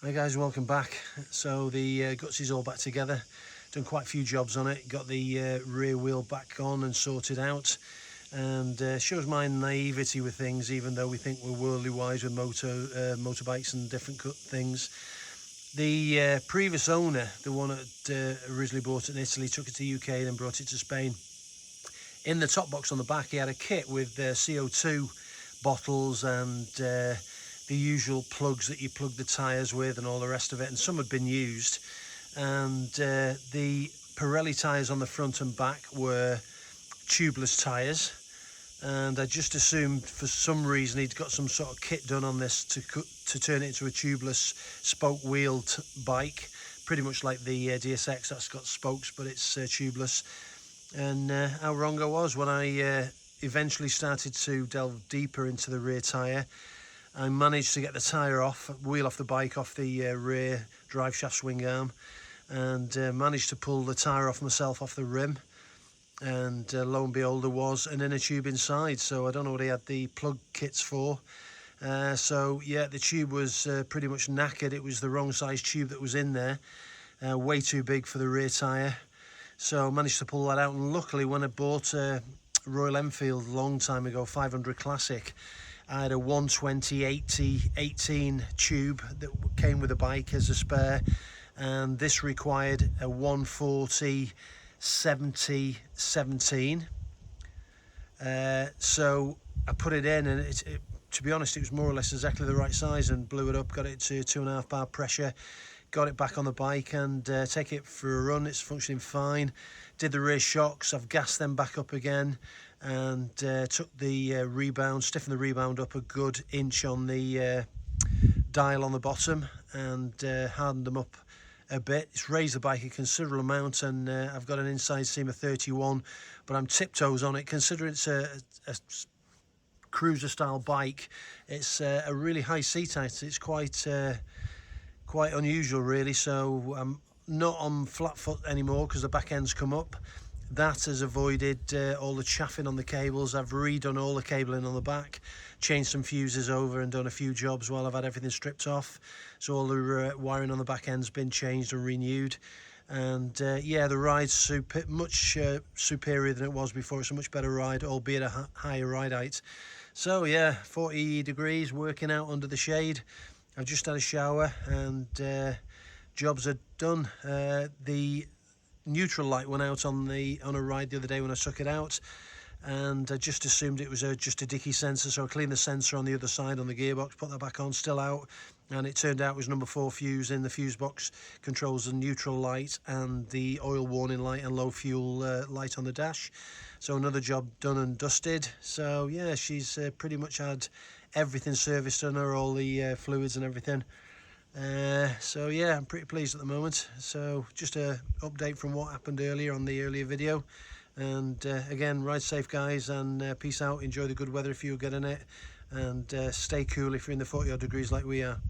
Hi guys, welcome back. So the Guzzi's all back together. Done quite a few jobs on it. Got the rear wheel back on and sorted out, and shows my naivety with things, even though we think we're worldly wise with motorbikes and different things. The previous owner, the one that originally bought it in Italy, took it to the UK, then brought it to Spain. In the top box on the back, he had a kit with CO2 bottles and the usual plugs that you plug the tyres with and all the rest of it, and some had been used, and the Pirelli tyres on the front and back were tubeless tyres, and I just assumed for some reason he'd got some sort of kit done on this to turn it into a tubeless spoke wheeled bike, pretty much like the DSX that's got spokes but it's tubeless. And how wrong I was when I eventually started to delve deeper into the rear tyre. I managed to get the wheel off the bike, off the rear drive shaft swing arm, and managed to pull the tyre off myself off the rim, and lo and behold there was an inner tube inside. So I don't know what he had the plug kits for. So yeah, the tube was pretty much knackered. It was the wrong size tube that was in there, way too big for the rear tyre. So I managed to pull that out, and luckily when I bought a Royal Enfield a long time ago, 500 Classic, I had a 120/80/18 tube that came with the bike as a spare, and this required a 140/70/17. So I put it in, and to be honest, it was more or less exactly the right size, and blew it up, got it to 2.5 bar pressure, got it back on the bike, and take it for a run. It's functioning fine. Did the rear shocks, I've gassed them back up again, and took the rebound, stiffened the rebound up a good inch on the dial on the bottom, and hardened them up a bit. It's raised the bike a considerable amount, and I've got an inside seam of 31, but I'm tiptoes on it, considering it's a cruiser style bike. It's a really high seat height. It's quite unusual really. So I'm not on flat foot anymore because the back end's come up. That has avoided all the chaffing on the cables. I've redone all the cabling on the back, changed some fuses over, and done a few jobs while I've had everything stripped off. So all the wiring on the back end's been changed and renewed. And yeah, the ride's much superior than it was before. It's a much better ride, albeit a higher ride height. So yeah, 40 degrees, working out under the shade. I've just had a shower, and jobs are done. The neutral light went out on a ride the other day when I took it out, and I just assumed it was just a dicky sensor, so I cleaned the sensor on the other side on the gearbox, put that back on, still out, and it turned out it was number 4 fuse in the fuse box. Controls the neutral light and the oil warning light and low fuel light on the dash. So another job done and dusted. So yeah, she's pretty much had everything serviced on her, all the fluids and everything. So yeah, I'm pretty pleased at the moment. So just a update from what happened earlier on the earlier video, and again, ride safe guys, and peace out. Enjoy the good weather if you're getting it, and stay cool if you're in the 40 odd degrees like we are.